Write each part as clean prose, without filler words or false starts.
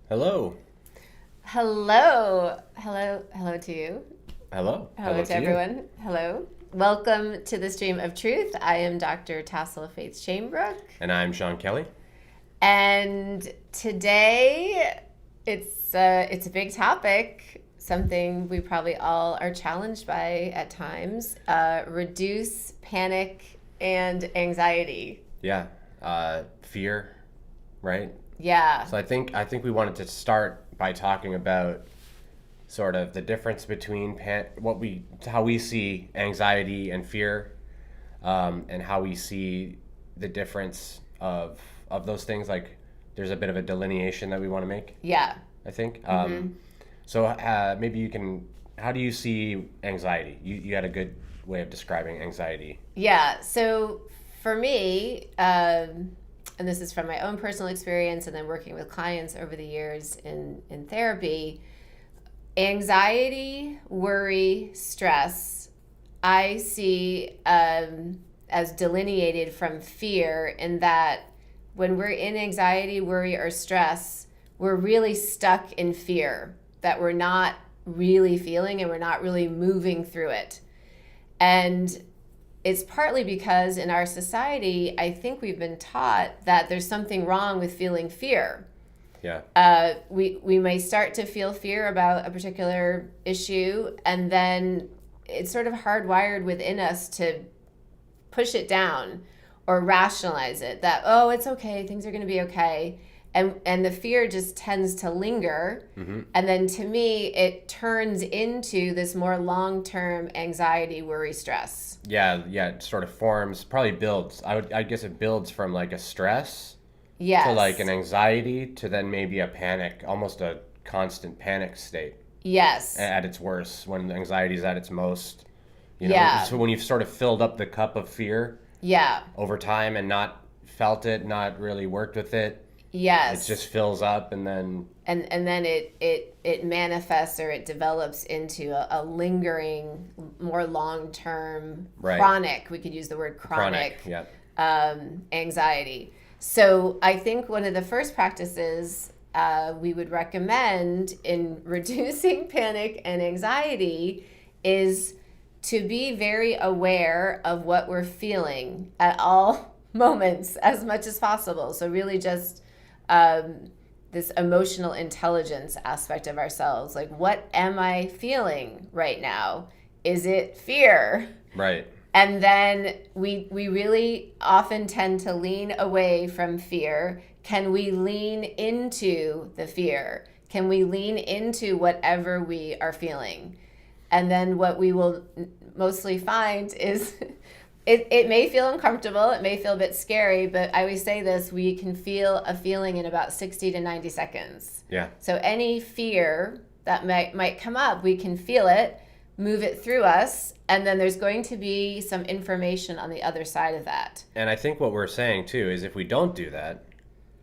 Hello. Hello. Hello to you. Hello. Hello Hello to to you. everyone. Hello. Welcome to the Stream of Truth. I am Dr. Tassel Faith Shamebrook. And I'm Sean Kelly. And today it's a big topic, something we probably all are challenged by at times. Reduce panic and anxiety. Yeah. Fear, right? Yeah. So I think we wanted to start by talking about sort of the difference between how we see anxiety and fear, and how we see the difference of those things. Like, there's a bit of a delineation that we want to make, Yeah. I think. Mm-hmm. So maybe you can. How do you see anxiety? You had a good way of describing anxiety. Yeah. So for me, and this is from my own personal experience and then working with clients over the years in therapy, anxiety, worry, stress, I see as delineated from fear, in that when we're in anxiety, worry, or stress, we're really stuck in fear that we're not really feeling and we're not really moving through it. And it's partly because in our society, I think we've been taught that there's something wrong with feeling fear. Yeah. We may start to feel fear about a particular issue, and then it's sort of hardwired within us to push it down or rationalize it, that, oh, it's okay, things are going to be okay. And the fear just tends to linger. Mm-hmm. And then to me, it turns into this more long-term anxiety, worry, stress. Yeah, yeah, it sort of forms, probably builds. I guess it builds from like a stress to like an Yes. anxiety to then maybe a panic, almost a constant panic state Yes. at its worst, when anxiety is at its most. Yeah. So when you've sort of filled up the cup of fear Yeah. over time and not felt it, not really worked with it, it Yes. just fills up and then And then it manifests, or it develops into a lingering, more long-term, right, chronic, we could use the word chronic, yeah, anxiety. So I think one of the first practices we would recommend in reducing panic and anxiety is to be very aware of what we're feeling at all moments as much as possible. So really just this emotional intelligence aspect of ourselves. Like, what am I feeling right now? Is it fear? right, And then we really often tend to lean away from fear. Can we lean into the fear? Can we lean into whatever we are feeling? And then what we will mostly find is it may feel uncomfortable, it may feel a bit scary, but I always say this: we can feel a feeling in about 60 to 90 seconds. yeah. So any fear that might come up, we can feel it, move it through us, and then there's going to be some information on the other side of that. And I think what we're saying too is if we don't do that,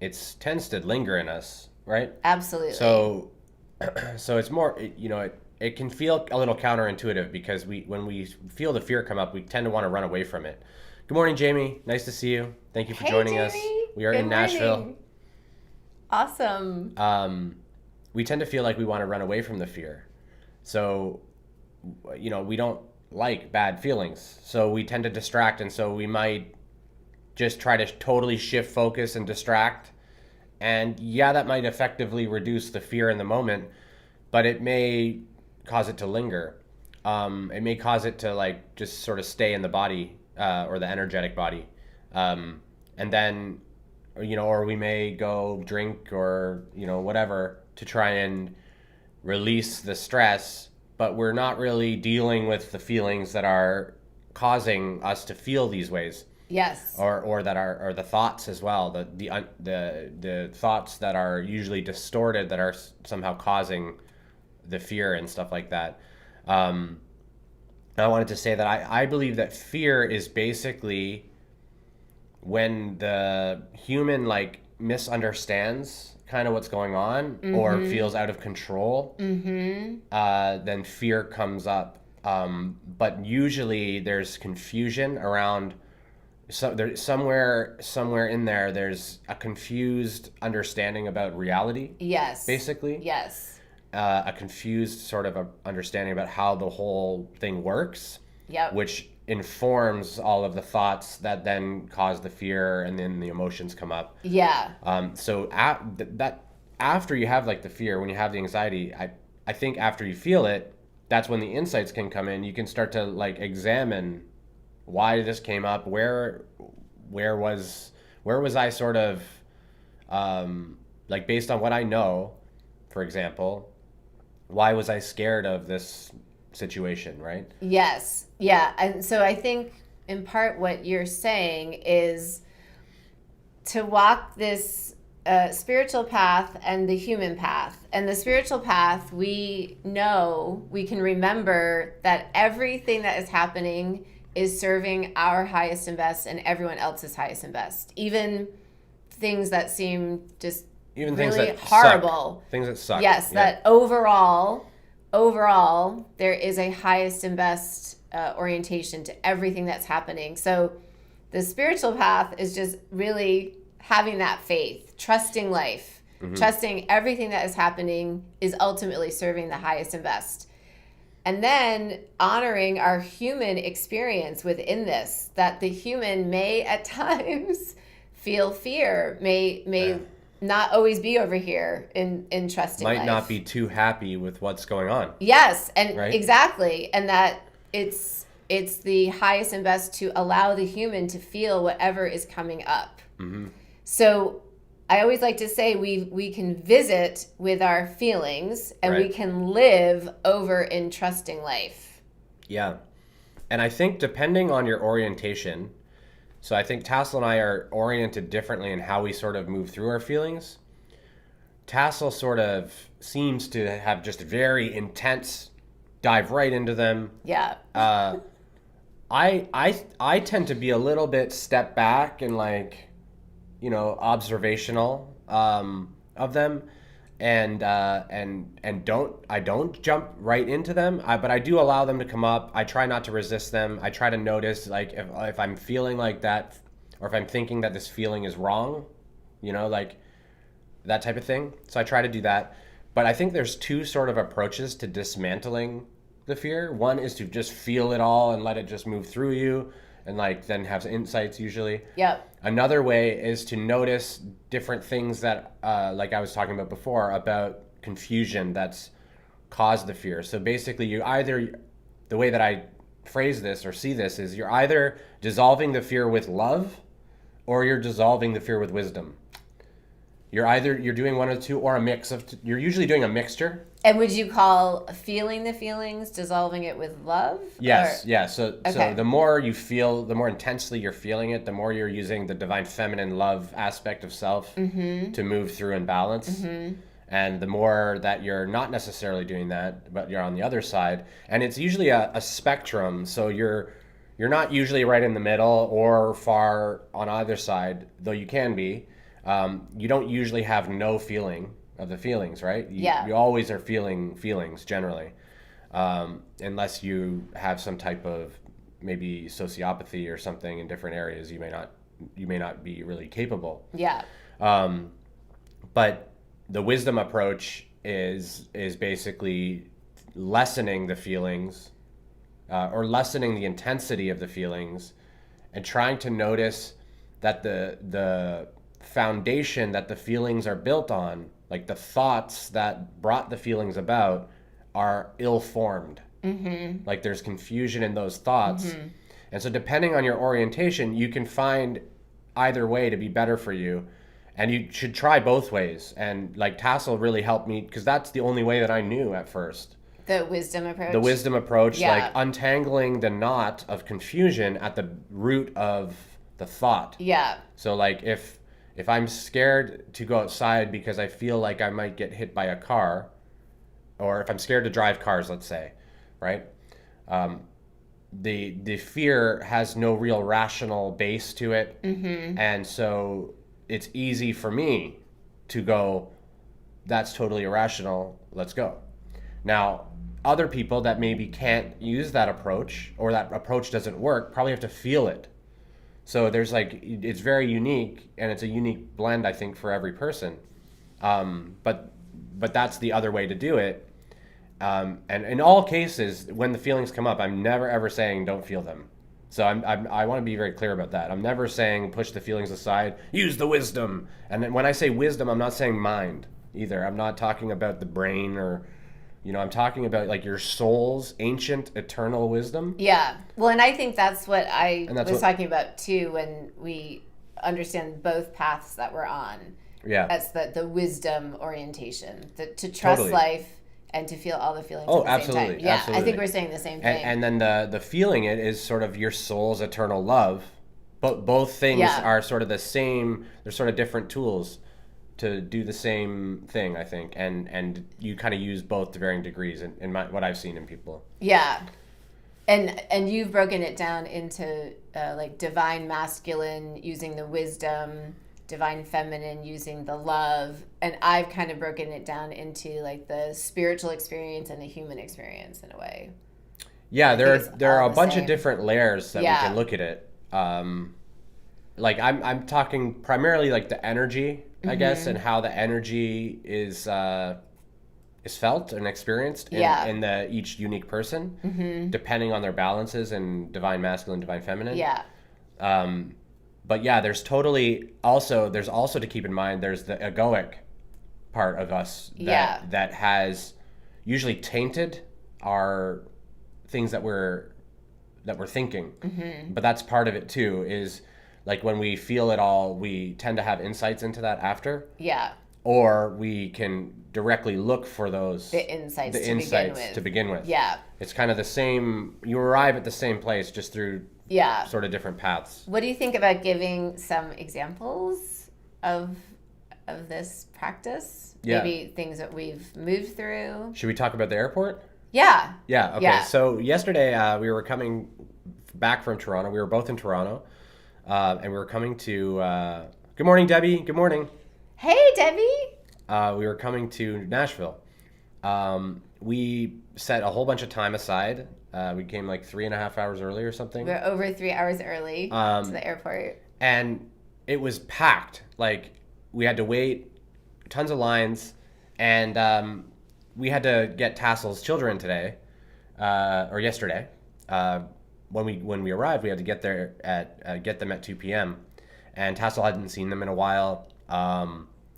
it tends to linger in us, right? Absolutely. So it's more, it can feel a little counterintuitive because when we feel the fear come up, we tend to want to run away from it. Good morning, Jamie. Nice to see you. Thank you for Hey, joining us. Jamie. We are Good in Nashville. morning. Awesome. We tend to feel like we want to run away from the fear. So, we don't like bad feelings. So we tend to distract. And so we might just try to totally shift focus and distract. And yeah, that might effectively reduce the fear in the moment, but it may cause it to linger. It may cause it to like just sort of stay in the body, or the energetic body. And then, or we may go drink or, whatever to try and release the stress, but we're not really dealing with the feelings that are causing us to feel these ways. Yes. Or that are, or the thoughts as well, the thoughts that are usually distorted, that are somehow causing the fear and stuff like that. I wanted to say that I believe that fear is basically when the human like misunderstands kind of what's going on, or feels out of control, then fear comes up. But usually there's confusion around So there somewhere in there, there's a confused understanding about reality, Yes. basically. Yes. A confused sort of a understanding about how the whole thing works, Yep. which informs all of the thoughts that then cause the fear, and then the emotions come up. Yeah. So that after you have like the fear, when you have the anxiety, I think after you feel it, that's when the insights can come in. You can start to like examine why this came up, where was I sort of like based on what I know, for example, why was I scared of this situation, right? Yes. Yeah. And so I think in part what you're saying is to walk this spiritual path and the human path. And the spiritual path, we know, we can remember that everything that is happening is serving our highest and best and everyone else's highest and best. Even things that seem just Even really things that horrible. suck. Things that suck. Yes, Yeah. that overall, there is a highest and best orientation to everything that's happening. So the spiritual path is just really having that faith, trusting life, trusting everything that is happening is ultimately serving the highest and best. And then honoring our human experience within this, that the human may at times feel fear, may not always be over here in trusting Might life. not be too happy with what's going on. Yes, and Right? exactly. And that it's the highest and best to allow the human to feel whatever is coming up. Mm-hmm. So I always like to say we can visit with our feelings and we Right. can live over in trusting life. Yeah. And I think depending on your orientation, so I think Tassel and I are oriented differently in how we sort of move through our feelings. Tassel sort of seems to have just very intense, dive right into them. Yeah. I tend to be a little bit step back and like, observational of them, and don't jump right into them. But I do allow them to come up. I try not to resist them. I try to notice like if I'm feeling like that, or if I'm thinking that this feeling is wrong, like that type of thing. So I try to do that. But I think there's two sort of approaches to dismantling the fear. One is to just feel it all and let it just move through you, and like then have insights usually. Yep. Another way is to notice different things that, like I was talking about before, about confusion that's caused the fear. So basically, the way that I phrase this or see this is you're either dissolving the fear with love, or you're dissolving the fear with wisdom. You're doing one of the two, or a mix of. You're usually doing a mixture. And would you call feeling the feelings, dissolving it with love? Yes, Or- yeah. So Okay. the more you feel, the more intensely you're feeling it, the more you're using the divine feminine love aspect of self to move through and balance. And the more that you're not necessarily doing that, but you're on the other side, and it's usually a spectrum. So you're not usually right in the middle or far on either side, though you can be. You don't usually have no feeling of the feelings, right? Yeah. You always are feeling feelings generally, unless you have some type of maybe sociopathy or something in different areas. You may not be really capable. Yeah. But the wisdom approach is basically lessening the feelings, or lessening the intensity of the feelings, and trying to notice that the foundation that the feelings are built on, like the thoughts that brought the feelings about, are ill-formed. Mm-hmm. Like there's confusion in those thoughts. Mm-hmm. And so depending on your orientation, you can find either way to be better for you. And you should try both ways. And like Tassel really helped me, because that's the only way that I knew at first. The wisdom approach. The wisdom approach, Yeah. like untangling the knot of confusion at the root of the thought. Yeah. So like if I'm scared to go outside because I feel like I might get hit by a car, or if I'm scared to drive cars, let's say, right? The fear has no real rational base to it. Mm-hmm. And so it's easy for me to go, that's totally irrational, let's go. Now, other people that maybe can't use that approach, or that approach doesn't work, probably have to feel it. So there's like, it's very unique, and it's a unique blend, I think, for every person. But that's the other way to do it. And in all cases, when the feelings come up, I'm never ever saying don't feel them. So I want to be very clear about that. I'm never saying push the feelings aside, use the wisdom. And then when I say wisdom, I'm not saying mind either. I'm not talking about the brain or, I'm talking about like your soul's ancient, eternal wisdom. Yeah. Well, and I think that's what I was talking about too when we understand both paths that we're on. Yeah. That's the wisdom orientation, to trust life and to feel all the feelings at the absolutely, same time. Yeah, absolutely. I think we're saying the same thing. And then the feeling it is sort of your soul's eternal love. But both things are sort of the same. They're sort of different tools to do the same thing, I think. And you kind of use both to varying degrees in what I've seen in people. Yeah. And you've broken it down into like divine masculine using the wisdom, divine feminine using the love, and I've kind of broken it down into like the spiritual experience and the human experience in a way. Yeah, there are a bunch of different layers that we can look at it. Like I'm talking primarily like the energy, I guess, and how the energy is felt and experienced in each unique person, depending on their balances and divine masculine, divine feminine. Yeah. But yeah, there's also to keep in mind, there's the egoic part of us that has usually tainted our things that we're thinking. But that's part of it too, is like when we feel it all, we tend to have insights into that after. Yeah. Or we can directly look for the insights to begin with. Yeah. It's kind of the same, you arrive at the same place just through sort of different paths. What do you think about giving some examples of this practice? Yeah. Maybe things that we've moved through. Should we talk about the airport? Yeah. Yeah, okay. Yeah. So yesterday we were coming back from Toronto. We were both in Toronto. And we were coming to... good morning, Debbie. Good morning. Hey, Debbie. We were coming to Nashville. We set a whole bunch of time aside. We came like 3.5 hours early or something. We're over 3 hours early to the airport. And it was packed. Like, we had to wait, tons of lines, and we had to get Tassel's children today, or yesterday. When we arrived, we had to get them at 2 p.m. And Tassel hadn't seen them in a while.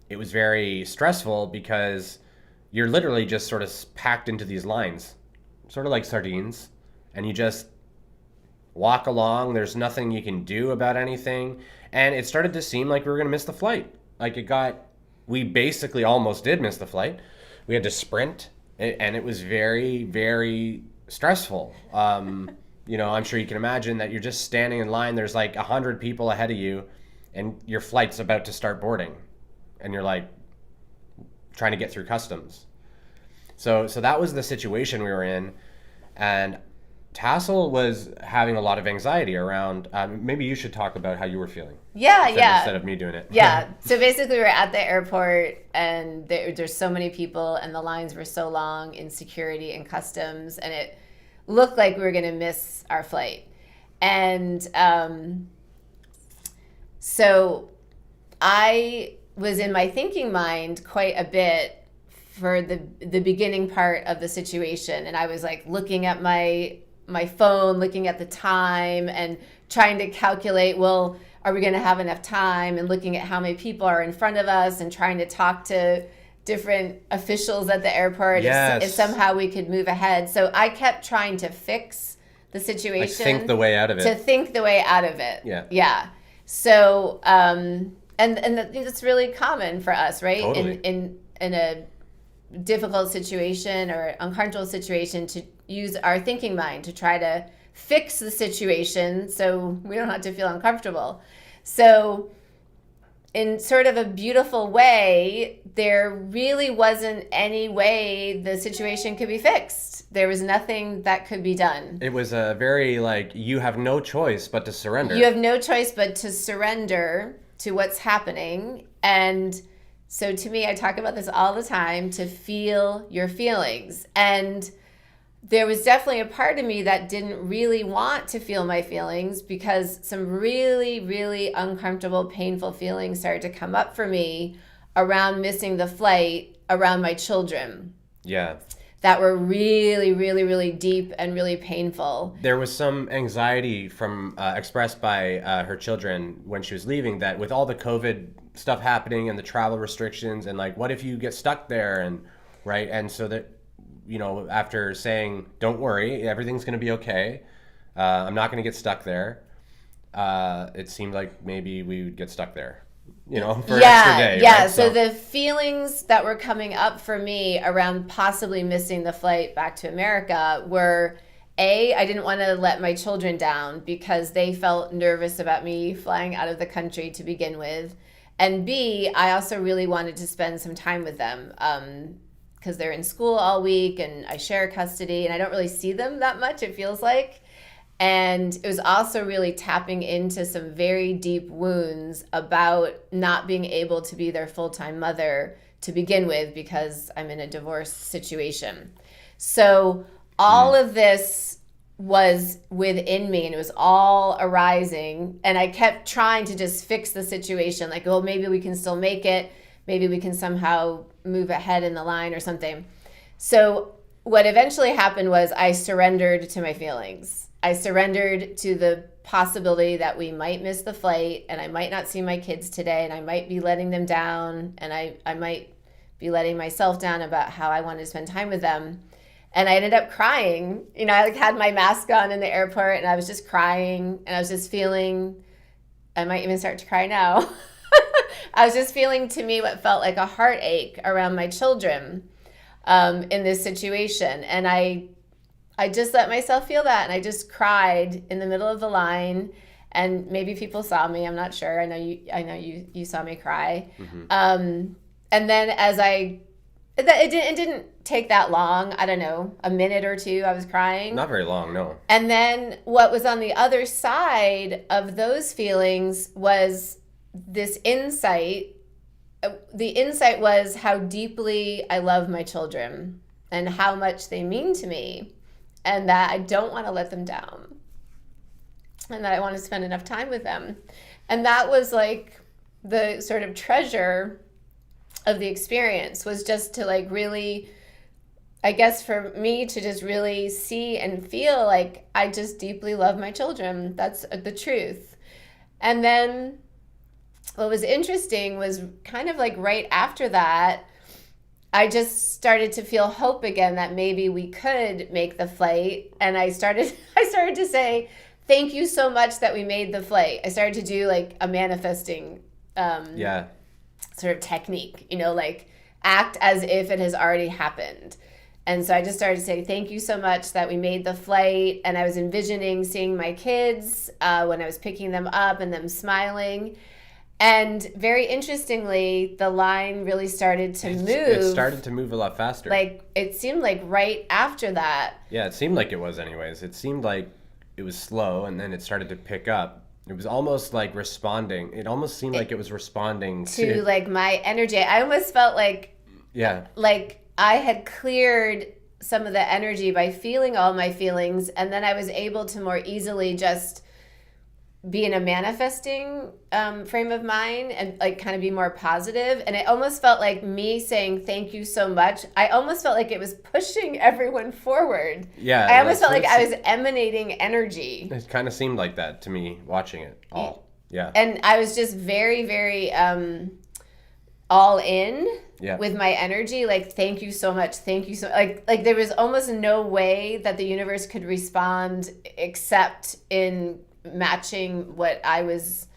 It was very stressful because you're literally just sort of packed into these lines, sort of like sardines, and you just walk along. There's nothing you can do about anything. And it started to seem like we were going to miss the flight. We basically almost did miss the flight. We had to sprint, and it was very, very stressful. I'm sure you can imagine that you're just standing in line. There's like 100 people ahead of you, and your flight's about to start boarding, and you're like trying to get through customs. So that was the situation we were in, and Tassel was having a lot of anxiety around. Maybe you should talk about how you were feeling. Yeah. Instead of me doing it. Yeah. So basically, we're at the airport, and there's so many people, and the lines were so long in security and customs, and it looked like we were going to miss our flight. And so I was in my thinking mind quite a bit for the beginning part of the situation. And I was like looking at my phone, looking at the time and trying to calculate, well, are we going to have enough time? And looking at how many people are in front of us and trying to talk to different officials at the airport if somehow we could move ahead. So I kept trying to fix the situation. Like think the way out of it. To think the way out of it. Yeah. Yeah. So, and it's really common for us, right? Totally. In a difficult situation or uncomfortable situation to use our thinking mind to try to fix the situation so we don't have to feel uncomfortable. So in sort of a beautiful way, there really wasn't any way the situation could be fixed. There was nothing that could be done. It was a very you have no choice but to surrender. You have no choice but to surrender to what's happening. And so to me, I talk about this all the time, to feel your feelings. And there was definitely a part of me that didn't really want to feel my feelings because some really, really uncomfortable, painful feelings started to come up for me around missing the flight around my children. Yeah. That were really, really, really deep and really painful. There was some anxiety from expressed by her children when she was leaving, that with all the COVID stuff happening and the travel restrictions, and like, what if you get stuck there, and right, and so that, you know, after saying, "Don't worry, everything's going to be okay. I'm not going to get stuck there," it seemed like maybe we would get stuck there, you know, for an extra day. Yeah. Right? So the feelings that were coming up for me around possibly missing the flight back to America were, I didn't want to let my children down because they felt nervous about me flying out of the country to begin with. And B, I also really wanted to spend some time with them because they're in school all week and I share custody and I don't really see them that much, it feels like. And it was also really tapping into some very deep wounds about not being able to be their full-time mother to begin with because I'm in a divorce situation. So all of this was within me and it was all arising. And I kept trying to just fix the situation. Like, well, maybe we can still make it. Maybe we can somehow move ahead in the line or something. So what eventually happened was I surrendered to my feelings. I surrendered to the possibility that we might miss the flight and I might not see my kids today and I might be letting them down and I might be letting myself down about how I wanted to spend time with them. And I ended up crying. You know, I had my mask on in the airport and I was just crying and I was just feeling, I might even start to cry now. I was just feeling, to me, what felt like a heartache around my children in this situation. And I just let myself feel that, and I just cried in the middle of the line. And maybe people saw me. I'm not sure. I know you saw me cry. Mm-hmm. And then it didn't take that long. I don't know, a minute or two. I was crying. Not very long, no. And then what was on the other side of those feelings was this insight. The insight was how deeply I love my children and how much they mean to me. And that I don't want to let them down. And that I want to spend enough time with them. And that was like the sort of treasure of the experience, was just to like really, I guess for me to just really see and feel like I just deeply love my children. That's the truth. And then what was interesting was kind of like right after that, I just started to feel hope again that maybe we could make the flight. And I started to say, thank you so much that we made the flight. I started to do like a manifesting sort of technique, you know, like act as if it has already happened. And so I just started to say, thank you so much that we made the flight. And I was envisioning seeing my kids when I was picking them up and them smiling. And very interestingly, the line really started to move. It started to move a lot faster. Like, it seemed like right after that. Yeah, it seemed like it was anyways. It seemed like it was slow, and then it started to pick up. It was almost like responding. It almost seemed like it was responding to like my energy. I almost felt like, like I had cleared some of the energy by feeling all my feelings, and then I was able to more easily just be in a manifesting frame of mind and like kind of be more positive. And it almost felt like me saying thank you so much. I almost felt like it was pushing everyone forward. Yeah. I almost felt like I was emanating energy. It kind of seemed like that to me watching it all. Yeah. And I was just very, very all in with my energy. Like, thank you so much. Thank you so like there was almost no way that the universe could respond except in matching what I was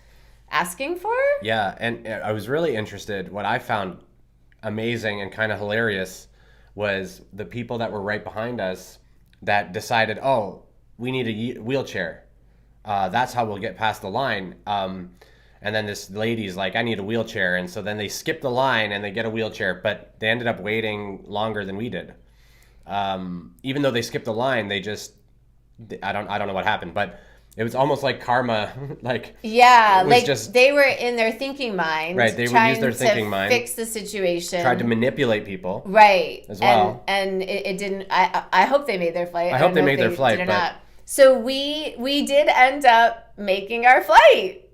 asking for. Yeah, and I was really interested. What I found amazing and kind of hilarious was the people that were right behind us that decided, oh, we need a wheelchair. That's how we'll get past the line. And then this lady's like, I need a wheelchair. And so then they skip the line and they get a wheelchair, but they ended up waiting longer than we did. Even though they skipped the line, they just, I don't know what happened, but it was almost like karma. Like, Yeah, it was like just they were in their thinking mind, right. They would use trying their thinking to mind, fix the situation, tried to manipulate people, right? as well. And it didn't. I hope they made their flight. I I hope don't they know if made their they flight, did or but not. So we did end up making our flight,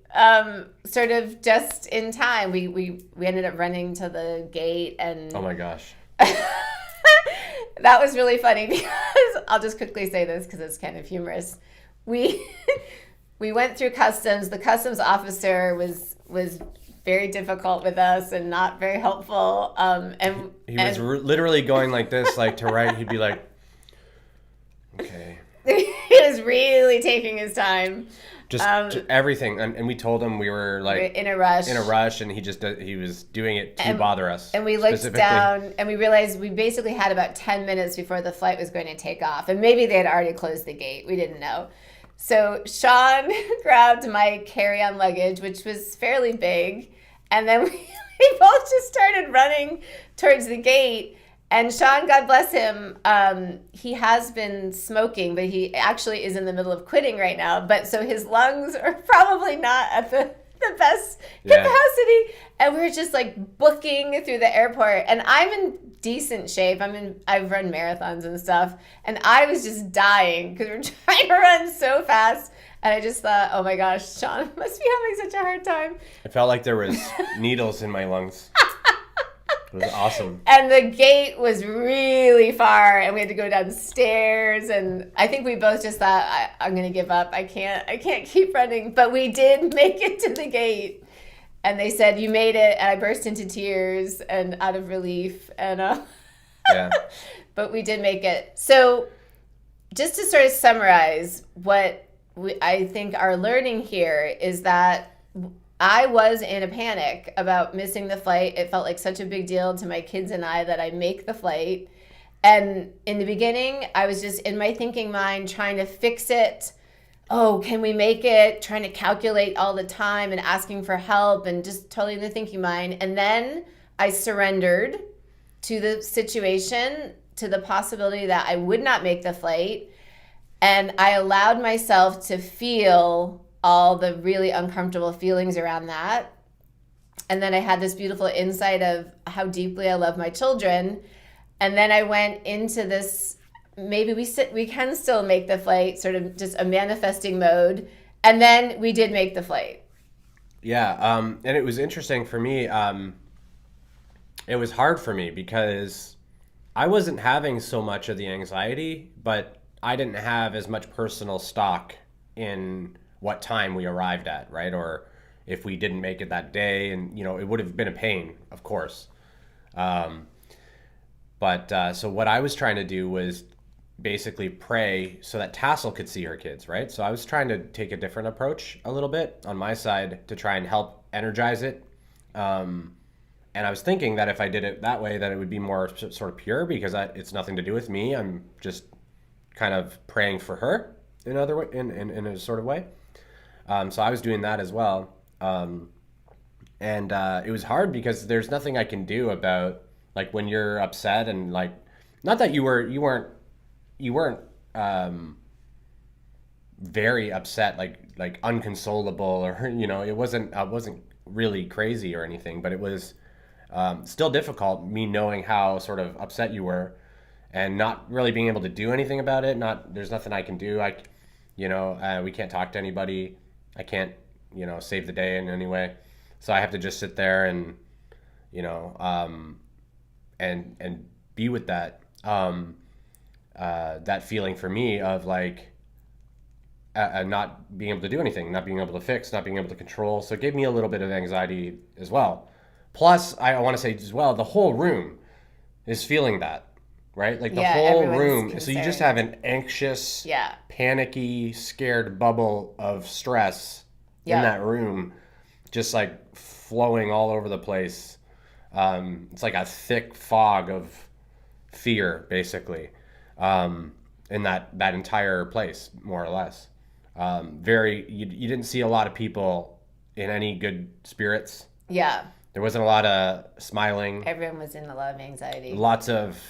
sort of just in time. We ended up running to the gate, and oh my gosh. that was really funny because I'll just quickly say this because it's kind of humorous. We we went through customs. The customs officer was very difficult with us and not very helpful. He was literally going like this, like to write. He'd be like, okay. He was really taking his time. Just everything, and we told him we were like in a rush. and he was doing it to bother us. And we looked down, and we realized we basically had about 10 minutes before the flight was going to take off, and maybe they had already closed the gate. We didn't know. So Sean grabbed my carry-on luggage, which was fairly big, and then we both just started running towards the gate. And Sean, God bless him, he has been smoking, but he actually is in the middle of quitting right now. But so his lungs are probably not at the best capacity. And we were just like booking through the airport. And I'm in decent shape. I've run marathons and stuff. And I was just dying because we're trying to run so fast. And I just thought, oh my gosh, Sean must be having such a hard time. It felt like there was needles in my lungs. It was awesome. And the gate was really far, and we had to go downstairs. And I think we both just thought, I'm going to give up. I can't keep running. But we did make it to the gate. And they said, you made it. And I burst into tears and out of relief. And yeah. But we did make it. So just to sort of summarize what I think our learning here is that I was in a panic about missing the flight. It felt like such a big deal to my kids and I that I make the flight. And in the beginning, I was just in my thinking mind trying to fix it. Oh, can we make it? Trying to calculate all the time and asking for help and just totally in the thinking mind. And then I surrendered to the situation, to the possibility that I would not make the flight. And I allowed myself to feel all the really uncomfortable feelings around that. And then I had this beautiful insight of how deeply I love my children. And then I went into this, maybe we can still make the flight, sort of just a manifesting mode. And then we did make the flight. Yeah, and it was interesting for me. It was hard for me because I wasn't having so much of the anxiety, but I didn't have as much personal stock in what time we arrived at, right? Or if we didn't make it that day, and it would have been a pain, of course. But so what I was trying to do was basically pray so that Tassel could see her kids, right? So I was trying to take a different approach a little bit on my side to try and help energize it. And I was thinking that if I did it that way, that it would be more sort of pure because it's nothing to do with me. I'm just kind of praying for her in a sort of way. So I was doing that as well. And it was hard because there's nothing I can do about like when you're upset and like, not that you weren't very upset, like unconsolable or, I wasn't really crazy or anything, but it was still difficult me knowing how sort of upset you were and not really being able to do anything about it. There's nothing I can do. We can't talk to anybody. I can't, save the day in any way. So I have to just sit there and, and be with that, that feeling for me of like, not being able to do anything, not being able to fix, not being able to control. So it gave me a little bit of anxiety as well. Plus, I want to say as well, the whole room is feeling that, right? Like the whole room. Concerned. So you just have an anxious, panicky, scared bubble of stress in that room, just like flowing all over the place. It's like a thick fog of fear, basically, in that entire place, more or less. You didn't see a lot of people in any good spirits. Yeah. There wasn't a lot of smiling. Everyone was in a lot of anxiety. Lots of,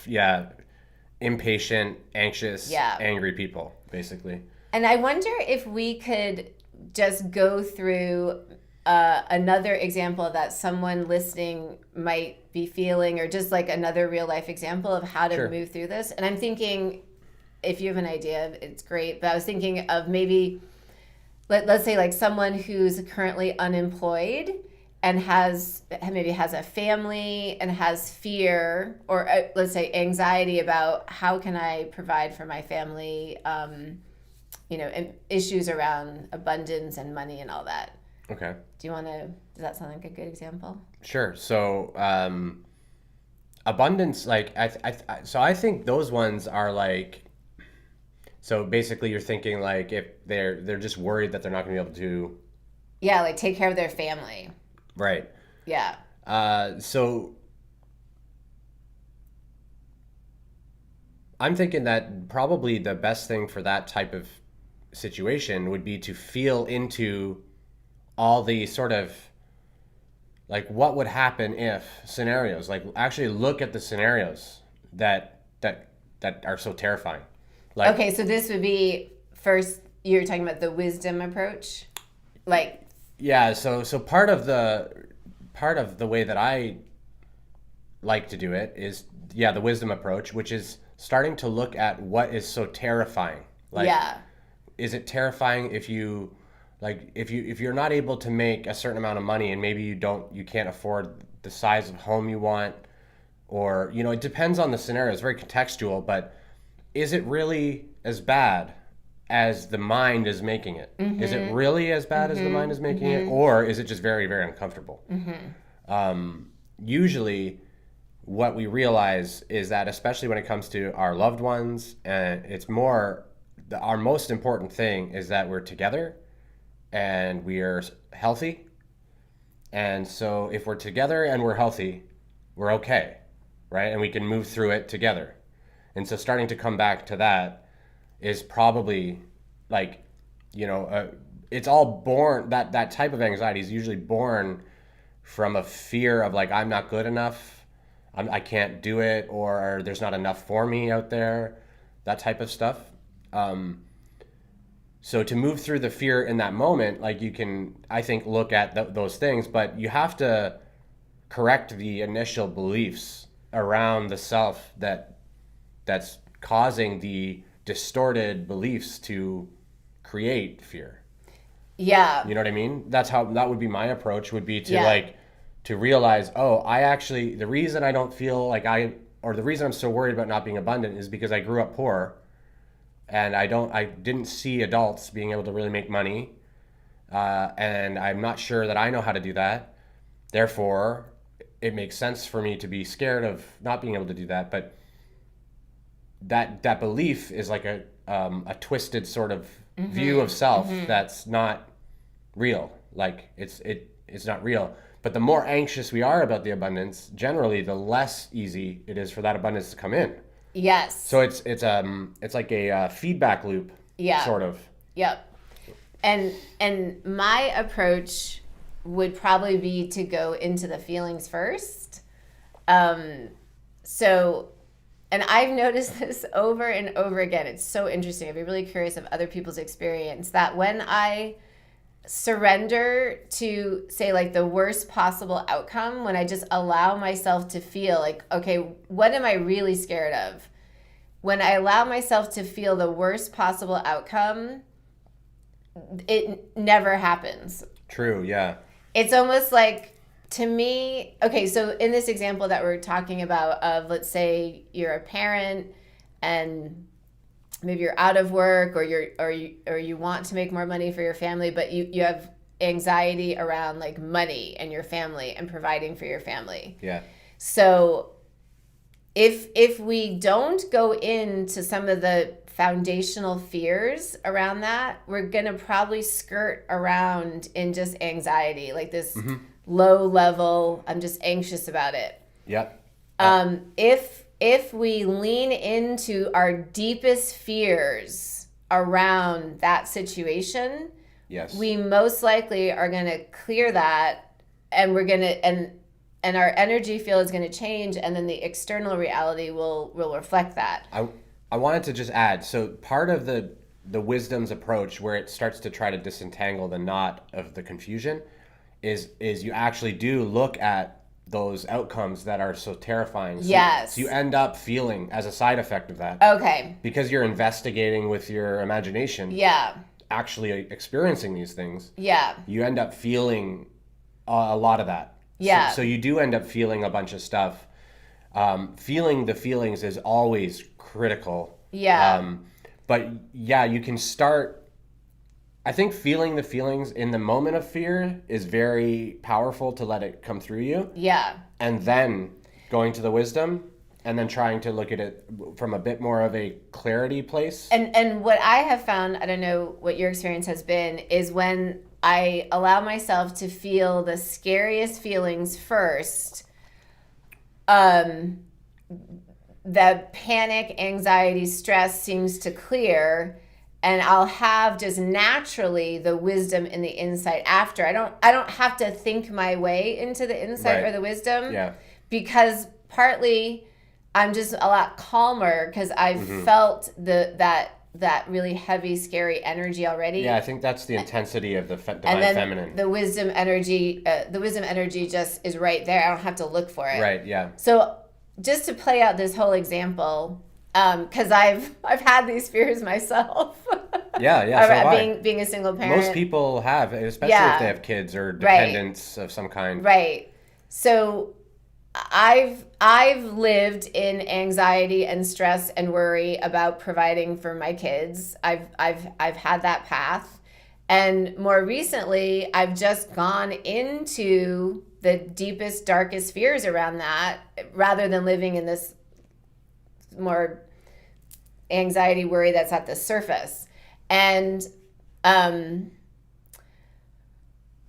impatient, anxious, angry people, basically. And I wonder if we could just go through another example that someone listening might be feeling, or just like another real life example of how to Sure. move through this. And I'm thinking, if you have an idea, it's great. But I was thinking of maybe, let's say like someone who's currently unemployed and maybe has a family and has fear, or let's say anxiety about how can I provide for my family, and issues around abundance and money and all that. Okay. Does that sound like a good example? Sure. So, abundance, like so I think those ones are like, so basically you're thinking like if they're just worried that they're not going to be able to. Yeah, like take care of their family. Right. Yeah. So I'm thinking that probably the best thing for that type of situation would be to feel into all the sort of like what would happen if scenarios, like actually look at the scenarios that are so terrifying. Like, Okay, so this would be first, you're talking about the wisdom approach, like. yeah, so part of the way that I like to do it is, yeah, the wisdom approach, which is starting to look at what is so terrifying. Like, Yeah. is it terrifying if you're not able to make a certain amount of money, and maybe you can't afford the size of home you want, or it depends on the scenario. It's very contextual, but is it really as bad as the mind is making it? Mm-hmm. Is it really as bad as the mind is making it, or is it just very, very uncomfortable? Usually what we realize is that, especially when it comes to our loved ones, and it's more, our most important thing is that we're together and we are healthy. And so if we're together and we're healthy, we're okay, right? And we can move through it together. And so starting to come back to that is probably like, it's all born, that type of anxiety is usually born from a fear of like, I'm not good enough, I can't do it, or there's not enough for me out there, that type of stuff. So to move through the fear in that moment, like you can, I think, look at those things, but you have to correct the initial beliefs around the self that's causing the distorted beliefs to create fear. Yeah. You know what I mean? That would be my approach, would be to Yeah. to realize, oh, the reason I don't feel like or the reason I'm so worried about not being abundant is because I grew up poor, and I didn't see adults being able to really make money, and I'm not sure that I know how to do that. Therefore, it makes sense for me to be scared of not being able to do that. But that belief is like a twisted sort of view of self that's not real. Like it's not real. But the more anxious we are about the abundance, generally, the less easy it is for that abundance to come in. Yes. So it's like a feedback loop. Yeah. Sort of. Yep. And my approach would probably be to go into the feelings first. And I've noticed this over and over again. It's so interesting. I'd be really curious of other people's experience, that when I surrender to, say, like the worst possible outcome, when I just allow myself to feel like, okay, what am I really scared of? When I allow myself to feel the worst possible outcome, it never happens. True, yeah. It's almost like, to me, okay, so in this example that we're talking about of, let's say you're a parent and maybe you're out of work, or you want to make more money for your family, but you have anxiety around like money and your family and providing for your family. Yeah. So if we don't go into some of the foundational fears around that, we're going to probably skirt around in just anxiety, like this low level, I'm just anxious about it. Yep. If we lean into our deepest fears around that situation, yes, we most likely are going to clear that, and we're going to and our energy field is going to change, and then the external reality will reflect that. I wanted to just add, so part of the the wisdom's approach, where it starts to try to disentangle the knot of the confusion, is you actually do look at those outcomes that are so terrifying. Yes. So you end up feeling, as a side effect of that, Okay. because you're investigating with your imagination, Yeah. actually experiencing these things, Yeah. you end up feeling a lot of that. Yeah. So you do end up feeling a bunch of stuff. Feeling the feelings is always critical. Yeah. But yeah, you can start. I think feeling the feelings in the moment of fear is very powerful to let it come through you. Yeah. And then going to the wisdom and then trying to look at it from a bit more of a clarity place. And what I have found, I don't know what your experience has been, is when I allow myself to feel the scariest feelings first, the panic, anxiety, stress seems to clear, and I'll have just naturally the wisdom and the insight after. I don't have to think my way into the insight Right. or the wisdom. Yeah. Because partly I'm just a lot calmer because I've felt that really heavy, scary energy already. Yeah, I think that's the intensity of the divine And then feminine. the wisdom energy just is right there. I don't have to look for it. Right, yeah. So just to play out this whole example, because I've had these fears myself. Yeah, so have I. being a single parent. Most people have, especially Yeah. if they have kids or dependents of some kind. Right. So I've lived in anxiety and stress and worry about providing for my kids. I've had that path. And more recently, I've just gone into the deepest, darkest fears around that rather than living in this more anxiety, worry that's at the surface. And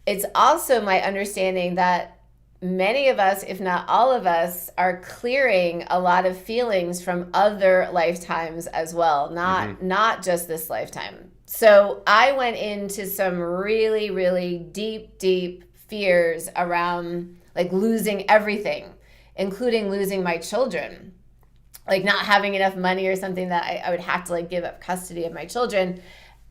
it's also my understanding that many of us, if not all of us, are clearing a lot of feelings from other lifetimes as well, not just this lifetime. So I went into some really, really deep fears around like losing everything, including losing my children, like not having enough money or something that I would have to like give up custody of my children.